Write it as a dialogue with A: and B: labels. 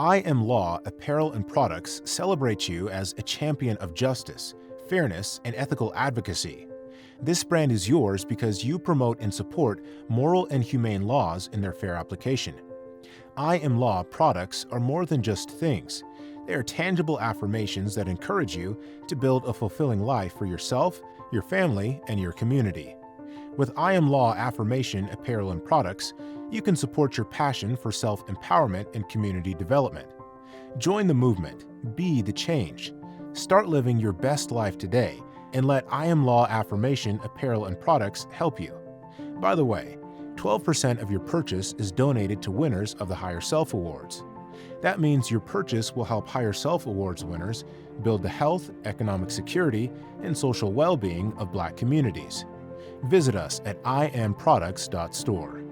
A: I Am Law Apparel and Products celebrates you as a champion of justice, fairness, and ethical advocacy. This brand is yours because you promote and support moral and humane laws in their fair application. I Am Law products are more than just things. They are tangible affirmations that encourage you to build a fulfilling life for yourself, your family, and your community. With I Am Law Affirmation Apparel and Products, you can support your passion for self-empowerment and community development. Join the movement, be the change. Start living your best life today and let I Am Law Affirmation Apparel and Products help you. By the way, 12% of your purchase is donated to winners of the Higher Self Awards. That means your purchase will help Higher Self Awards winners build the health, economic security, and social well-being of Black communities. Visit us at IAmProducts.Store.